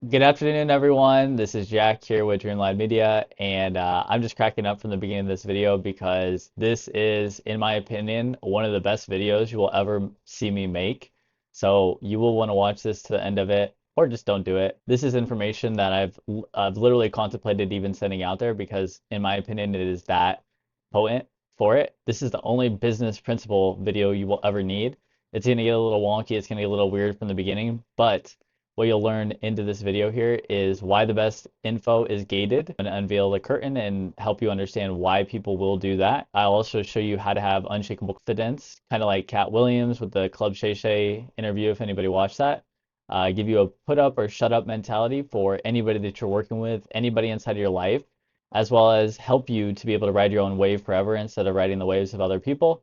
Good afternoon, everyone. This is Jack here with Dreamline Media, and I'm just cracking up from the beginning of this video because this is, in my opinion, one of the best videos you will ever see me make. So you will want to watch this to the end of it, or just don't do it. This is information that I've literally contemplated even sending out there because, in my opinion, it is that potent for it. This is the only business principle video you will ever need. It's gonna get a little wonky. It's gonna get a little weird from the beginning, but what you'll learn into this video here is why the best info is gated. I'm going to unveil the curtain and help you understand why people will do that. I'll also show you how to have unshakable confidence, kind of like Cat Williams with the Club Shay Shay interview, if anybody watched that. Give you a put up or shut up mentality for anybody that you're working with, anybody inside of your life, as well as help you to be able to ride your own wave forever instead of riding the waves of other people.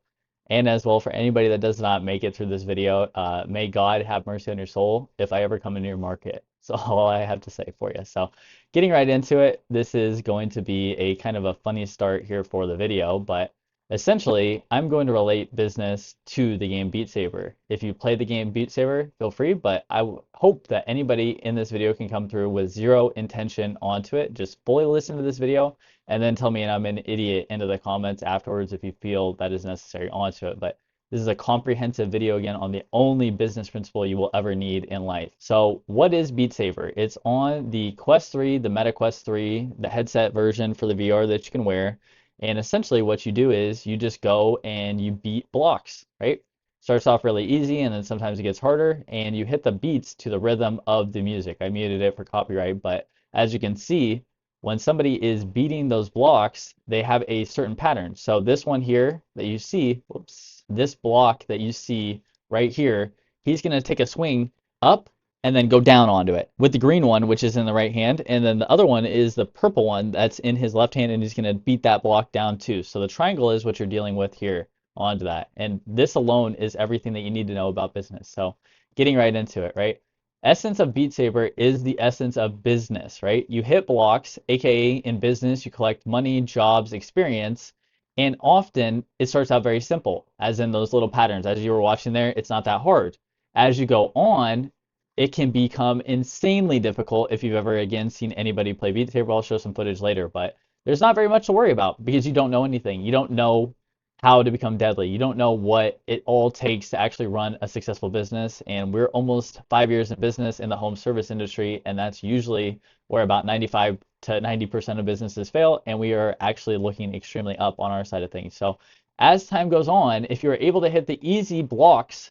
And as well, for anybody that does not make it through this video, may God have mercy on your soul if I ever come into your market. So all I have to say for you. So getting right into it, this is going to be a kind of a funny start here for the video, but essentially I'm going to relate business to the game Beat Saber. If you play the game Beat Saber, feel free, but I hope that anybody in this video can come through with zero intention onto it. Just fully listen to this video and then tell me I'm an idiot into the comments afterwards if you feel that is necessary onto it. But this is a comprehensive video again on the only business principle you will ever need in life. So what is Beat Saber? It's on the Quest 3, the Meta Quest 3, the headset version for the VR that you can wear. And essentially what you do is you just go and you beat blocks, right? Starts off really easy and then sometimes it gets harder and you hit the beats to the rhythm of the music. I muted it for copyright, but as you can see, when somebody is beating those blocks, they have a certain pattern. So this one here that you see, whoops, this block that you see right here, he's going to take a swing up and then go down onto it with the green one, which is in the right hand. And then the other one is the purple one that's in his left hand, and he's going to beat that block down too. So the triangle is what you're dealing with here onto that. And this alone is everything that you need to know about business. So getting right into it, right? Essence of Beat Saber is the essence of business, right? You hit blocks, aka in business, you collect money, jobs, experience, and often it starts out very simple, as in those little patterns. As you were watching there, it's not that hard. As you go on, it can become insanely difficult if you've ever again seen anybody play Beat Saber. I'll show some footage later, but there's not very much to worry about because you don't know anything. You don't know how to become deadly. You don't know what it all takes to actually run a successful business. And we're almost 5 years in business in the home service industry, and that's usually where about 95 to 90% of businesses fail, and we are actually looking extremely up on our side of things. So as time goes on, if you're able to hit the easy blocks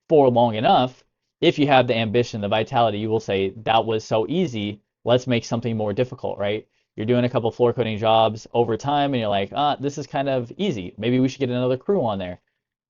for long enough, if you have the ambition, the vitality, you will say, that was so easy, let's make something more difficult, right? You're doing a couple floor coating jobs over time and you're like, this is kind of easy. Maybe we should get another crew on there.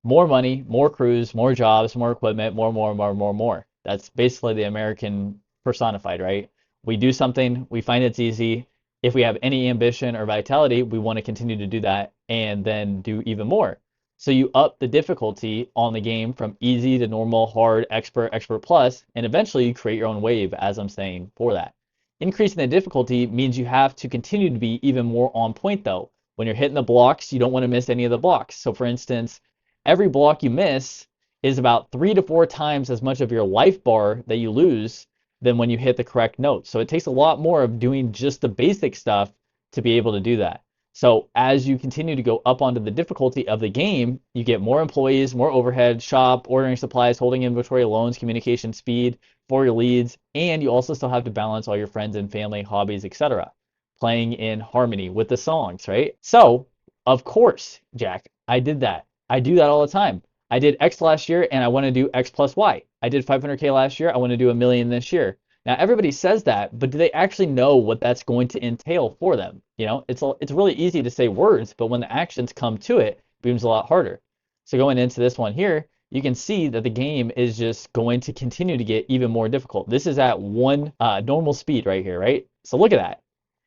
More money, more crews, more jobs, more equipment, more. That's basically the American personified, right? We do something, we find it's easy. If we have any ambition or vitality, we want to continue to do that and then do even more. So you up the difficulty on the game from easy to normal, hard, expert, expert plus, and eventually you create your own wave, as I'm saying, for that. Increasing the difficulty means you have to continue to be even more on point though. When you're hitting the blocks, you don't want to miss any of the blocks. So for instance, every block you miss is about 3 to 4 times as much of your life bar that you lose than when you hit the correct note. So it takes a lot more of doing just the basic stuff to be able to do that. So as you continue to go up onto the difficulty of the game, you get more employees, more overhead, shop, ordering supplies, holding inventory, loans, communication speed for your leads, and you also still have to balance all your friends and family, hobbies, etc. Playing in harmony with the songs, right? So, of course, Jack, I did that. I do that all the time. I did X last year and I want to do X plus Y. I did 500K last year. I want to do 1 million this year. Now everybody says that, but do they actually know what that's going to entail for them? You know, it's really easy to say words, but when the actions come to it, it becomes a lot harder. So going into this one here, you can see that the game is just going to continue to get even more difficult. This is at one normal speed right here, right? So look at that.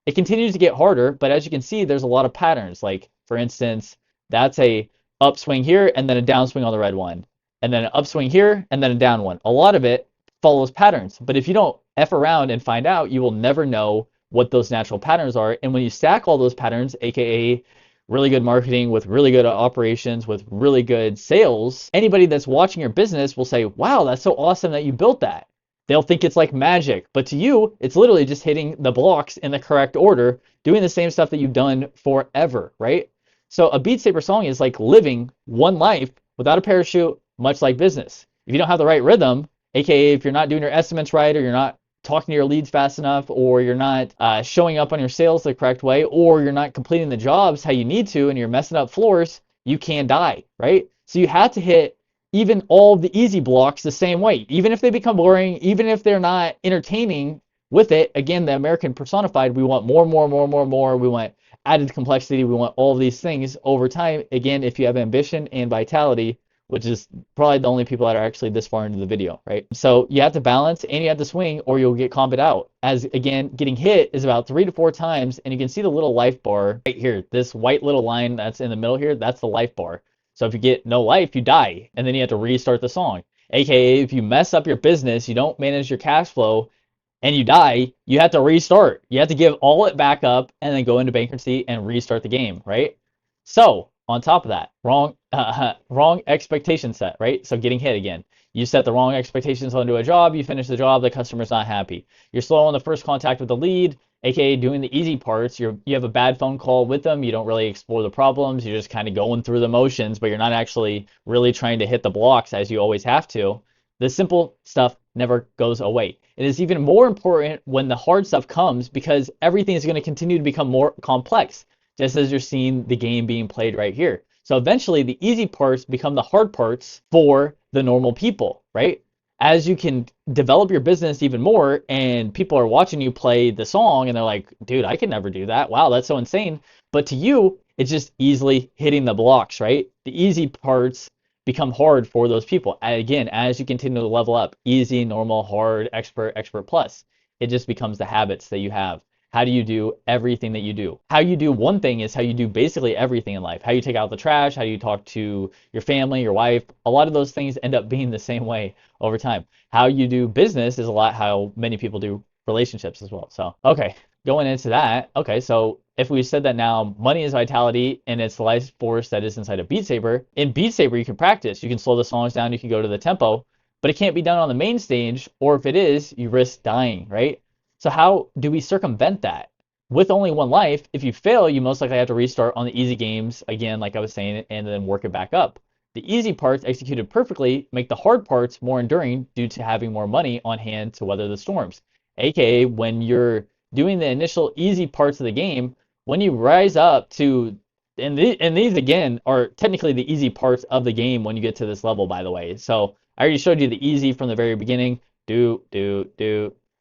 It continues to get harder, but as you can see, there's a lot of patterns. Like for instance, that's a upswing here and then a downswing on the red one, and then an upswing here and then a down one. A lot of it follows patterns, but if you don't F around and find out, you will never know what those natural patterns are. And when you stack all those patterns, aka really good marketing with really good operations with really good sales, anybody that's watching your business will say, wow, that's so awesome that you built that. they'll think it's like magic. But to you, it's literally just hitting the blocks in the correct order, doing the same stuff that you've done forever, right? So a Beat Saber song is like living one life without a parachute, much like business. If you don't have the right rhythm, aka if you're not doing your estimates right, or you're not talking to your leads fast enough, or you're not showing up on your sales the correct way, or you're not completing the jobs how you need to, and you're messing up floors, you can die, right? So you have to hit even all the easy blocks the same way, even if they become boring, even if they're not entertaining with it. Again, the American personified, we want more, more, more, more, more. We want added complexity. We want all of these things over time. Again, if you have ambition and vitality, which is probably the only people that are actually this far into the video, right? So you have to balance and you have to swing or you'll get comboed out. As again, getting hit is about 3 to 4 times, and you can see the little life bar right here. This white little line that's in the middle here, that's the life bar. So if you get no life, you die, and then you have to restart the song. AKA, if you mess up your business, you don't manage your cash flow, and you die, you have to restart. You have to give all it back up and then go into bankruptcy and restart the game, right? So on top of that, wrong expectation set, right? So getting hit again. You set the wrong expectations onto a job, you finish the job, the customer's not happy. You're slow on the first contact with the lead, aka doing the easy parts. You have a bad phone call with them, you don't really explore the problems, you're just kind of going through the motions, but you're not actually really trying to hit the blocks as you always have to. The simple stuff never goes away. It is even more important when the hard stuff comes, because everything is going to continue to become more complex, just as you're seeing the game being played right here. So eventually the easy parts become the hard parts for the normal people, right? As you can develop your business even more and people are watching you play the song and they're like, dude, I could never do that. Wow, that's so insane. But to you, it's just easily hitting the blocks, right? The easy parts become hard for those people. And again, as you continue to level up, easy, normal, hard, expert, expert plus, it just becomes the habits that you have. How do you do everything that you do? How you do one thing is how you do basically everything in life. How you take out the trash, how you talk to your family, your wife. A lot of those things end up being the same way over time. How you do business is a lot how many people do relationships as well. So, okay, going into that. Okay, so if we said that now money is vitality and it's the life force that is inside of Beat Saber, in Beat Saber you can practice. You can slow the songs down, you can go to the tempo, but it can't be done on the main stage, or if it is, you risk dying, right? So how do we circumvent that? With only one life, if you fail, you most likely have to restart on the easy games again, like I was saying, and then work it back up. The easy parts executed perfectly make the hard parts more enduring due to having more money on hand to weather the storms. AKA, when you're doing the initial easy parts of the game, when you rise up to, and these again are technically the easy parts of the game when you get to this level, by the way. So I already showed you the easy from the very beginning. Do.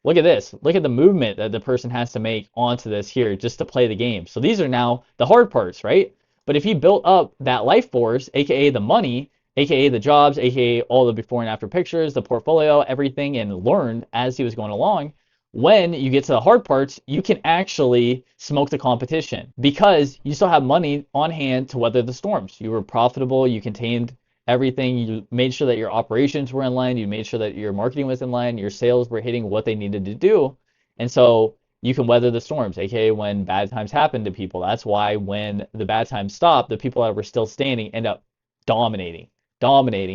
Look at this. Look at the movement that the person has to make onto this here just to play the game. So these are now the hard parts, right? But if he built up that life force, aka the money, aka the jobs, aka all the before and after pictures, the portfolio, everything, and learned as he was going along, when you get to the hard parts, you can actually smoke the competition because you still have money on hand to weather the storms. You were profitable, you contained everything, you made sure that your operations were in line, you made sure that your marketing was in line, your sales were hitting what they needed to do, and so you can weather the storms, aka when bad times happen to people. That's why when the bad times stop, the people that were still standing end up dominating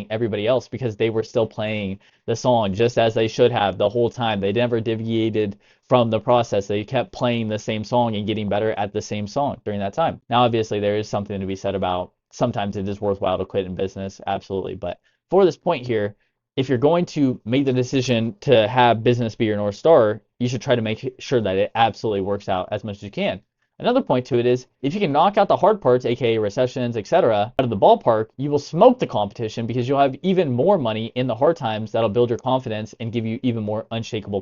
everybody else because they were still playing the song just as they should have the whole time. They never deviated from the process. They kept playing the same song and getting better at the same song during that time. Now, obviously, there is something to be said about sometimes it is worthwhile to quit in business, absolutely. But for this point here, if you're going to make the decision to have business be your North Star, you should try to make sure that it absolutely works out as much as you can. Another point to it is if you can knock out the hard parts, aka recessions, etc., out of the ballpark, you will smoke the competition because you'll have even more money in the hard times that'll build your confidence and give you even more unshakable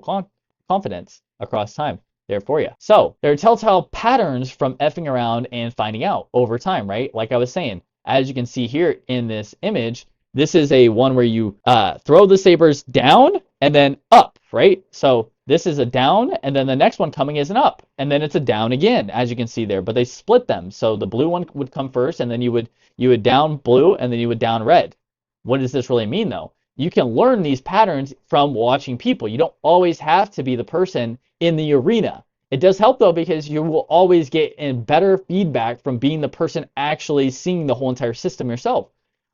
confidence across time there for you. So there are telltale patterns from effing around and finding out over time, right? Like I was saying, as you can see here in this image, this is a one where you throw the sabers down and then up, right? So this is a down, and then the next one coming is an up, and then it's a down again, as you can see there. But they split them, so the blue one would come first, and then you would down blue, and then you would down red. What does this really mean, though? You can learn these patterns from watching people. You don't always have to be the person in the arena. It does help, though, because you will always get in better feedback from being the person actually seeing the whole entire system yourself.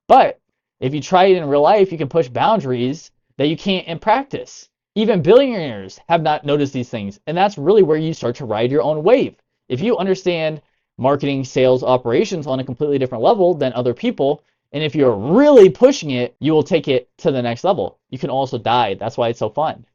But if you try it in real life, you can push boundaries that you can't in practice. Even billionaires have not noticed these things. And that's really where you start to ride your own wave. If you understand marketing, sales, operations on a completely different level than other people, and if you're really pushing it, you will take it to the next level. You can also die. That's why it's so fun,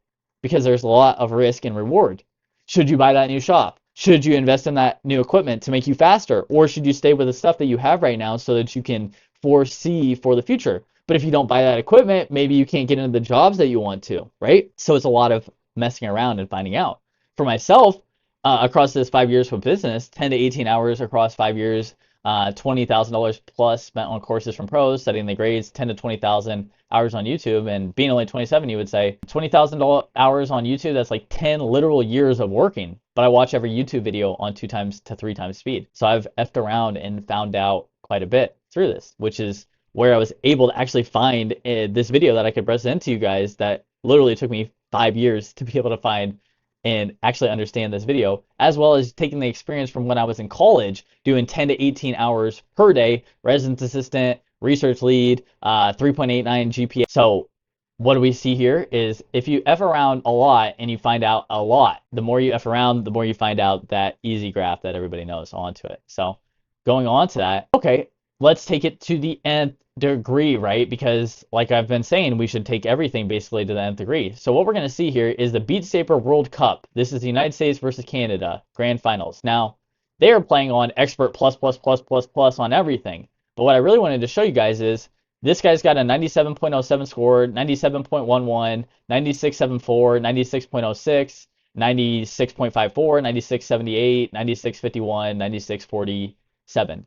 because there's a lot of risk and reward. Should you buy that new shop? Should you invest in that new equipment to make you faster? Or should you stay with the stuff that you have right now so that you can foresee for the future? But if you don't buy that equipment, maybe you can't get into the jobs that you want to, right? So it's a lot of messing around and finding out. For myself, across this 5 years for business, 10 to 18 hours across 5 years, $20,000 plus spent on courses from pros, studying the grades, 10 to 20,000 hours on YouTube, and being only 27, you would say 20,000 hours on YouTube, that's like 10 literal years of working. But I watch every YouTube video on 2 times to 3 times speed. So I've effed around and found out quite a bit through this, which is where I was able to actually find this video that I could present to you guys that literally took me 5 years to be able to find and actually understand this video, as well as taking the experience from when I was in college doing 10 to 18 hours per day, resident assistant, research lead, 3.89 GPA. So what do we see here is if you F around a lot and you find out a lot, the more you F around, the more you find out that easy graph that everybody knows onto it. So going on to that, okay, let's take it to the nth degree, right? Because like I've been saying, we should take everything basically to the nth degree. So what we're going to see here is the Beat Saber World Cup. This is the United States versus Canada Grand Finals. Now, they are playing on expert plus, plus, plus, plus, plus on everything. But what I really wanted to show you guys is this guy's got a 97.07 score, 97.11, 96.74, 96.06, 96.54, 96.78, 96.51, 96.40.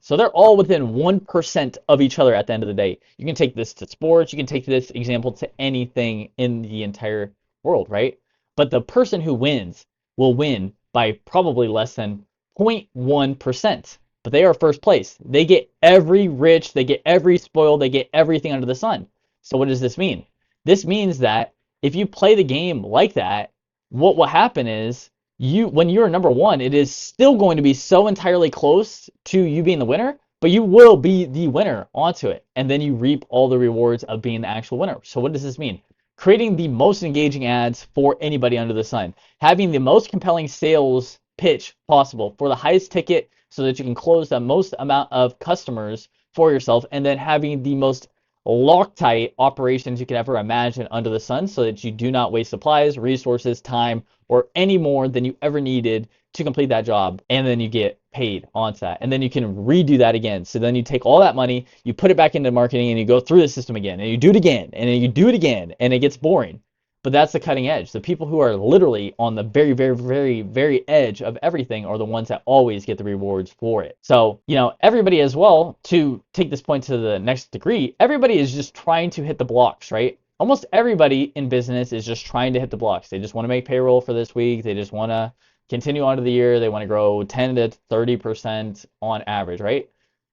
So they're all within 1% of each other at the end of the day. You can take this to sports, you can take this example to anything in the entire world, right? But the person who wins will win by probably less than 0.1%. But they are first place. They get every rich, they get every spoiled, they get everything under the sun. So what does this mean? This means that if you play the game like that, what will happen is when you're number one, it is still going to be so entirely close to you being the winner, but you will be the winner onto it. And then you reap all the rewards of being the actual winner. So what does this mean? Creating the most engaging ads for anybody under the sun. Having the most compelling sales pitch possible for the highest ticket so that you can close the most amount of customers for yourself. And then having the most Loctite operations you could ever imagine under the sun so that you do not waste supplies, resources, time, or any more than you ever needed to complete that job. And then you get paid onto that. And then you can redo that again. So then you take all that money, you put it back into marketing, and you go through the system again, and you do it again, and then you do it again, and it gets boring. But that's the cutting edge. The people who are literally on the very, very, very, very edge of everything are the ones that always get the rewards for it. So, everybody as well, to take this point to the next degree, everybody is just trying to hit the blocks, right? Almost everybody in business is just trying to hit the blocks. They just want to make payroll for this week. They just want to continue on to the year. They want to grow 10 to 30% on average, right?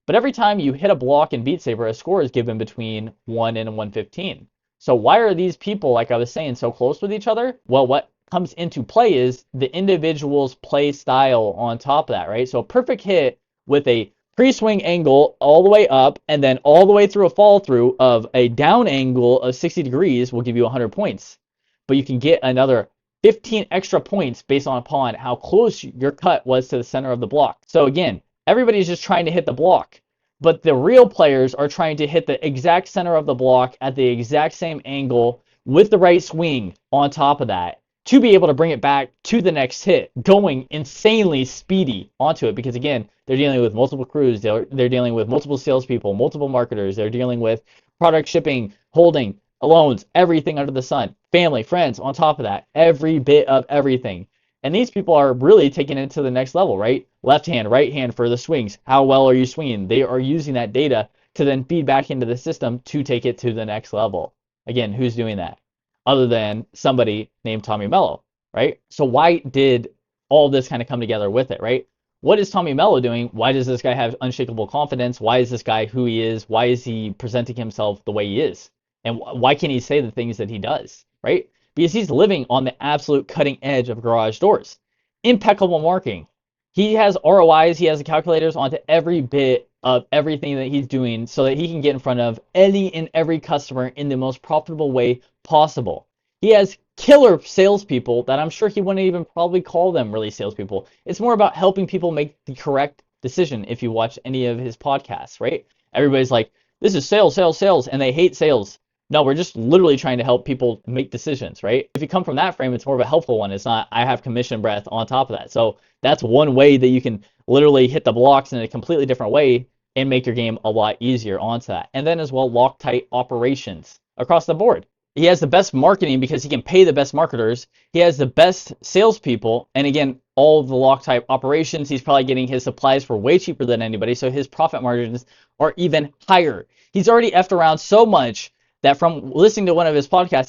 But every time you hit a block in Beat Saber, a score is given between 1 and 115. So why are these people, like I was saying, so close with each other? Well, what comes into play is the individual's play style on top of that, right? So a perfect hit with a pre-swing angle all the way up and then all the way through a fall through of a down angle of 60 degrees will give you 100 points. But you can get another 15 extra points based upon how close your cut was to the center of the block. So again, everybody's just trying to hit the block. But the real players are trying to hit the exact center of the block at the exact same angle with the right swing on top of that to be able to bring it back to the next hit, going insanely speedy onto it. Because again, they're dealing with multiple crews, they're dealing with multiple salespeople, multiple marketers, they're dealing with product shipping, holding, loans, everything under the sun, family, friends on top of that, every bit of everything. And these people are really taking it to the next level, right? Left hand, right hand for the swings. How well are you swinging? They are using that data to then feed back into the system to take it to the next level. Again, who's doing that? Other than somebody named Tommy Melo, right? So why did all this kind of come together with it, right? What is Tommy Melo doing? Why does this guy have unshakable confidence? Why is this guy who he is? Why is he presenting himself the way he is? And why can he say the things that he does, right? Because he's living on the absolute cutting edge of garage doors. Impeccable marketing. He has ROIs, he has the calculators onto every bit of everything that he's doing so that he can get in front of any and every customer in the most profitable way possible. He has killer salespeople that I'm sure he wouldn't even probably call them really salespeople. It's more about helping people make the correct decision if you watch any of his podcasts, right? Everybody's like, this is sales, sales, sales, and they hate sales. No, we're just literally trying to help people make decisions, right? If you come from that frame, it's more of a helpful one. It's not, I have commission breath on top of that. So that's one way that you can literally hit the blocks in a completely different way and make your game a lot easier onto that. And then as well, Loctite operations across the board. He has the best marketing because he can pay the best marketers. He has the best salespeople. And again, all of the Loctite operations, he's probably getting his supplies for way cheaper than anybody. So his profit margins are even higher. He's already effed around so much that from listening to one of his podcasts,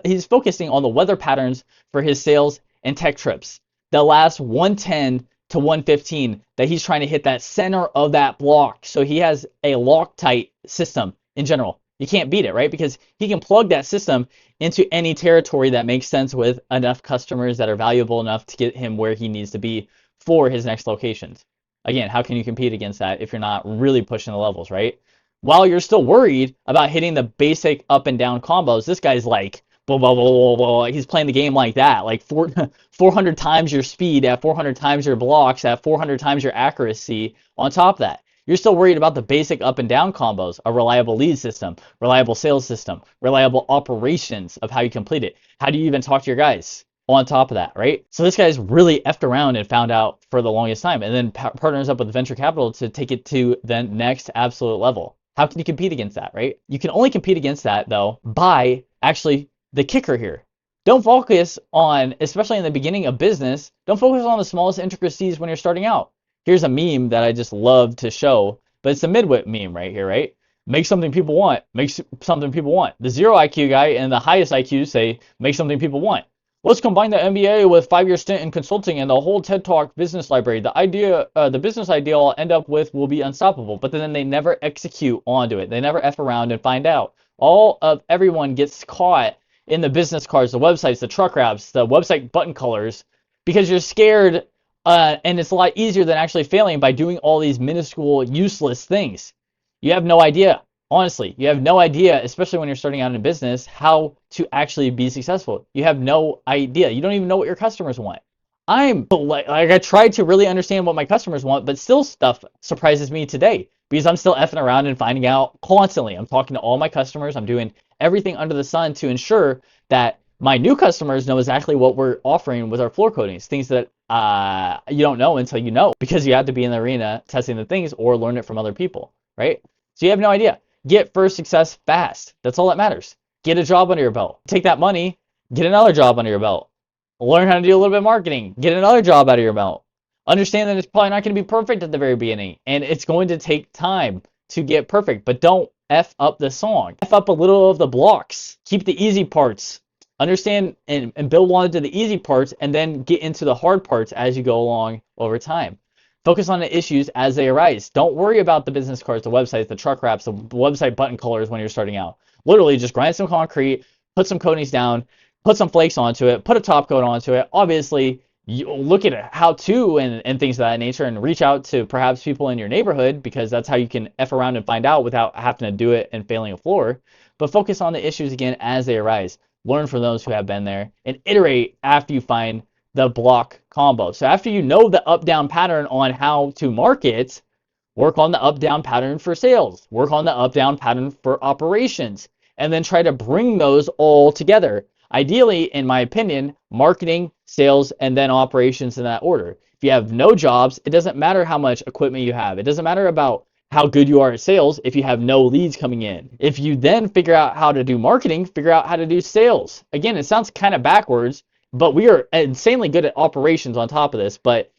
he's focusing on the weather patterns for his sales and tech trips. The last 110 to 115 that he's trying to hit that center of that block. So he has a Loctite system in general. You can't beat it, right? Because he can plug that system into any territory that makes sense with enough customers that are valuable enough to get him where he needs to be for his next locations. Again, how can you compete against that if you're not really pushing the levels, right? While you're still worried about hitting the basic up and down combos, this guy's like, blah, blah, blah, blah, blah. He's playing the game like that, like 400 times your speed, at 400 times your blocks, at 400 times your accuracy on top of that. You're still worried about the basic up and down combos, a reliable lead system, reliable sales system, reliable operations of how you complete it. How do you even talk to your guys on top of that, right? So this guy's really effed around and found out for the longest time, and then partners up with venture capital to take it to the next absolute level. How can you compete against that, right? You can only compete against that, though, by actually the kicker here. Don't focus on, especially in the beginning of business, don't focus on the smallest intricacies when you're starting out. Here's a meme that I just love to show, but it's a MidWhip meme right here, right? Make something people want. Make something people want. The 0 IQ guy and the highest IQ say, make something people want. Let's combine the MBA with 5-year stint in consulting and the whole TED Talk business library. The business idea I'll end up with will be unstoppable. But then they never execute onto it. They never F around and find out. Everyone gets caught in the business cards, the websites, the truck wraps, the website button colors, because you're scared. And it's a lot easier than actually failing by doing all these minuscule, useless things. You have no idea. Honestly, you have no idea, especially when you're starting out in business, how to actually be successful. You have no idea. You don't even know what your customers want. I'm like I tried to really understand what my customers want, but still stuff surprises me today because I'm still effing around and finding out constantly. I'm talking to all my customers. I'm doing everything under the sun to ensure that my new customers know exactly what we're offering with our floor coatings, things that you don't know until you know, because you have to be in the arena testing the things or learn it from other people, right? So you have no idea. Get first success fast. That's all that matters. Get a job under your belt. Take that money, get another job under your belt. Learn how to do a little bit of marketing. Get another job out of your belt. Understand that it's probably not going to be perfect at the very beginning, and it's going to take time to get perfect, but don't F up the song. F up a little of the blocks. Keep the easy parts. Understand and build on to the easy parts, and then get into the hard parts as you go along over time. Focus on the issues as they arise. Don't worry about the business cards, the websites, the truck wraps, the website button colors when you're starting out. Literally just grind some concrete, put some coatings down, put some flakes onto it, put a top coat onto it. Obviously, you look at how-to and things of that nature, and reach out to perhaps people in your neighborhood, because that's how you can F around and find out without having to do it and failing a floor. But focus on the issues again as they arise. Learn from those who have been there, and iterate after you find the block combo. So after you know the up-down pattern on how to market, work on the up-down pattern for sales, work on the up-down pattern for operations, and then try to bring those all together. Ideally, in my opinion, marketing, sales, and then operations in that order. If you have no jobs, it doesn't matter how much equipment you have. It doesn't matter about how good you are at sales if you have no leads coming in. If you then figure out how to do marketing, figure out how to do sales. Again, it sounds kind of backwards, but we are insanely good at operations on top of this. But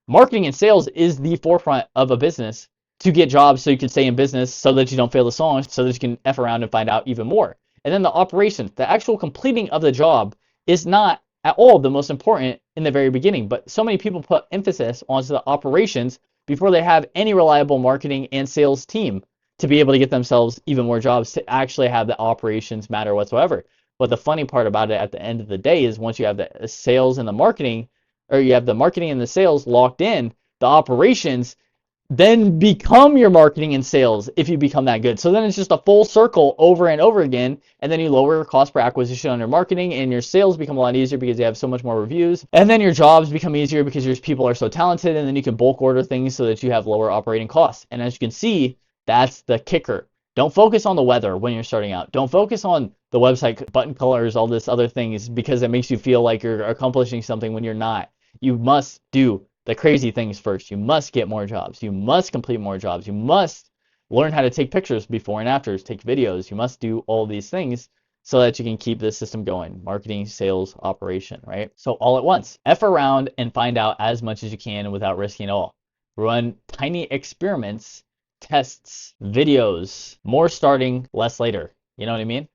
marketing and sales is the forefront of a business to get jobs so you can stay in business, so that you don't fail the song, so that you can F around and find out even more. And then the operations, the actual completing of the job, is not at all the most important in the very beginning. But so many people put emphasis onto the operations before they have any reliable marketing and sales team to be able to get themselves even more jobs, to actually have the operations matter whatsoever. But the funny part about it at the end of the day is, once you have the sales and the marketing, or you have the marketing and the sales locked in, the operations then become your marketing and sales if you become that good. So then it's just a full circle over and over again, and then you lower your cost per acquisition on your marketing, and your sales become a lot easier because you have so much more reviews, and then your jobs become easier because your people are so talented, and then you can bulk order things so that you have lower operating costs. And as you can see, that's the kicker. Don't focus on the weather when you're starting out. Don't focus on the website button colors, all this other things, because it makes you feel like you're accomplishing something when you're not. You must do the crazy things first. You must get more jobs. You must complete more jobs. You must learn how to take pictures before and afters, take videos. You must do all these things so that you can keep this system going. Marketing, sales, operation, right? So all at once. F around and find out as much as you can without risking it all. Run tiny experiments, tests, videos, more starting, less later. You know what I mean?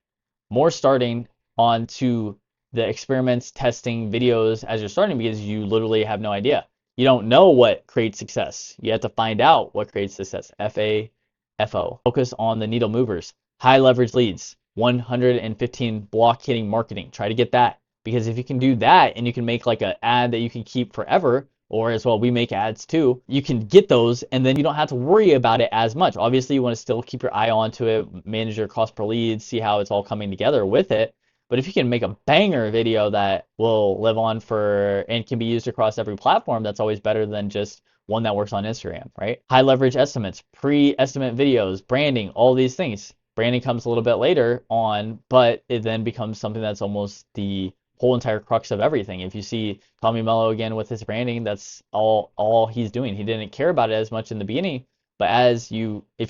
More starting onto the experiments, testing, videos as you're starting because you literally have no idea. You don't know what creates success. You have to find out what creates success. FAFO. Focus on the needle movers. High leverage leads. 115 block hitting marketing. Try to get that. Because if you can do that and you can make like an ad that you can keep forever, or as well, we make ads too, you can get those and then you don't have to worry about it as much. Obviously, you want to still keep your eye onto it, manage your cost per lead, see how it's all coming together with it. But if you can make a banger video that will live on for and can be used across every platform, that's always better than just one that works on Instagram, right? High leverage estimates, pre-estimate videos, branding, all these things. Branding comes a little bit later on, but it then becomes something that's almost the whole entire crux of everything. If you see Tommy Melo again with his branding, that's all he's doing. He didn't care about it as much in the beginning, but if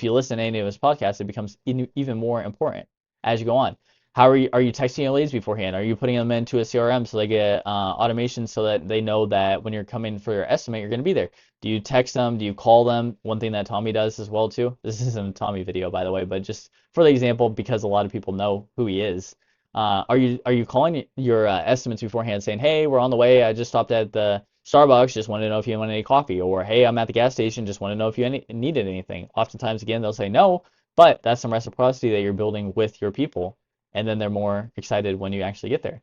you listen to any of his podcasts, it becomes even more important as you go on. How are you texting your leads beforehand? Are you putting them into a CRM so they get automation so that they know that when you're coming for your estimate, you're going to be there? Do you text them? Do you call them? One thing that Tommy does as well too. This isn't a Tommy video, by the way, but just for the example, because a lot of people know who he is. Are you calling your estimates beforehand saying, hey, we're on the way. I just stopped at the Starbucks. Just wanted to know if you want any coffee. Or, hey, I'm at the gas station. Just want to know if you needed anything. Oftentimes, again, they'll say no, but that's some reciprocity that you're building with your people. And then they're more excited when you actually get there.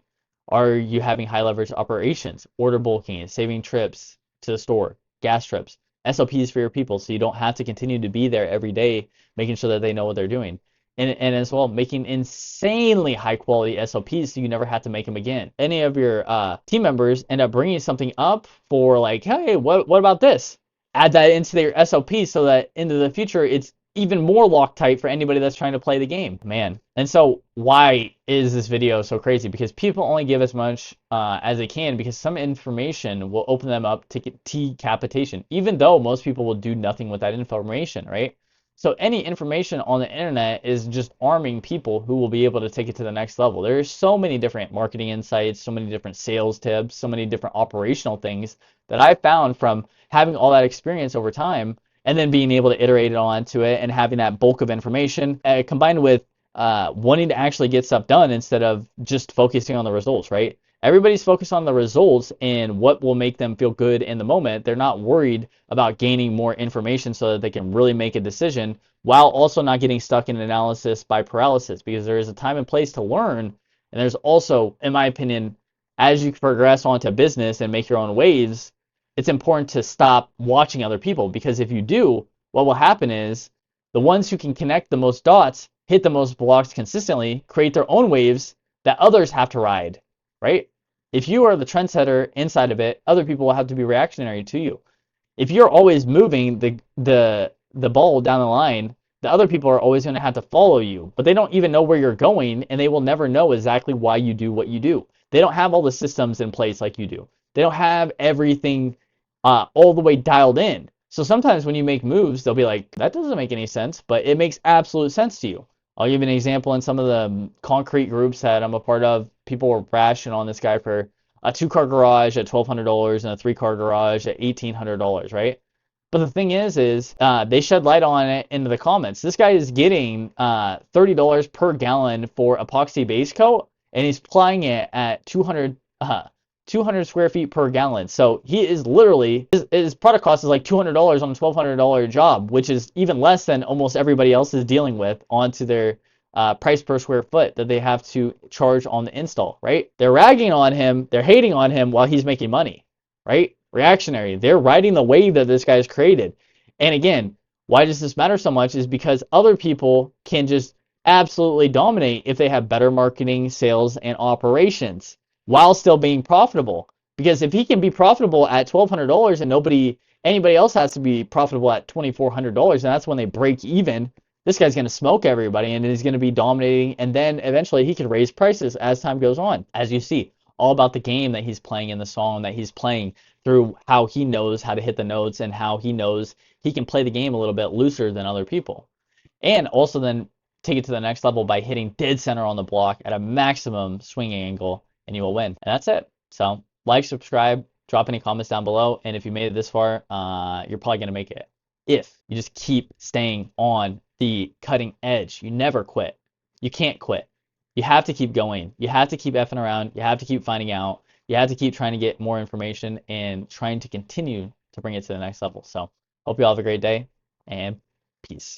Are you having high leverage operations, order bulking, saving trips to the store, gas trips, SOPs for your people so you don't have to continue to be there every day, making sure that they know what they're doing. And as well, making insanely high quality SOPs so you never have to make them again. Any of your team members end up bringing something up for like, hey, what about this? Add that into their SOP so that into the future it's even more Loctite for anybody that's trying to play the game, man. And so why is this video so crazy? Because people only give as much as they can because some information will open them up to get decapitation, even though most people will do nothing with that information, right? So any information on the internet is just arming people who will be able to take it to the next level. There's so many different marketing insights, so many different sales tips, so many different operational things that I found from having all that experience over time and then being able to iterate it onto it and having that bulk of information combined with wanting to actually get stuff done instead of just focusing on the results, right? Everybody's focused on the results and what will make them feel good in the moment. They're not worried about gaining more information so that they can really make a decision while also not getting stuck in analysis by paralysis, because there is a time and place to learn. And there's also, in my opinion, as you progress onto business and make your own waves, it's important to stop watching other people, because if you do, what will happen is the ones who can connect the most dots, hit the most blocks consistently, create their own waves that others have to ride, right? If you are the trendsetter inside of it, other people will have to be reactionary to you. If you're always moving the ball down the line, the other people are always going to have to follow you, but they don't even know where you're going, and they will never know exactly why you do what you do. They don't have all the systems in place like you do. They don't have everything all the way dialed in. So sometimes when you make moves, they'll be like, that doesn't make any sense, but it makes absolute sense to you. I'll give you an example. In some of the concrete groups that I'm a part of, people were bashing on this guy for a 2-car garage at $1,200 and a 3-car garage at $1,800, right? But the thing is they shed light on it into the comments. This guy is getting $30 per gallon for epoxy base coat, and he's applying it at 200 square feet per gallon. So he is literally, his product cost is like $200 on a $1,200 job, which is even less than almost everybody else is dealing with onto their price per square foot that they have to charge on the install, right? They're ragging on him, they're hating on him while he's making money, right? Reactionary. They're riding the wave that this guy's created. And again, why does this matter so much is because other people can just absolutely dominate if they have better marketing, sales, and operations while still being profitable. Because if he can be profitable at $1,200 and anybody else has to be profitable at $2,400, and that's when they break even, this guy's going to smoke everybody and he's going to be dominating. And then eventually he could raise prices as time goes on, as you see, all about the game that he's playing in the song that he's playing through how he knows how to hit the notes and how he knows he can play the game a little bit looser than other people. And also then take it to the next level by hitting dead center on the block at a maximum swinging angle, and you will win. And that's it. So like, subscribe, drop any comments down below, and if you made it this far, you're probably gonna make it. If you just keep staying on the cutting edge, you never quit. You can't quit. You have to keep going. You have to keep effing around. You have to keep finding out. You have to keep trying to get more information and trying to continue to bring it to the next level. So hope you all have a great day, and peace.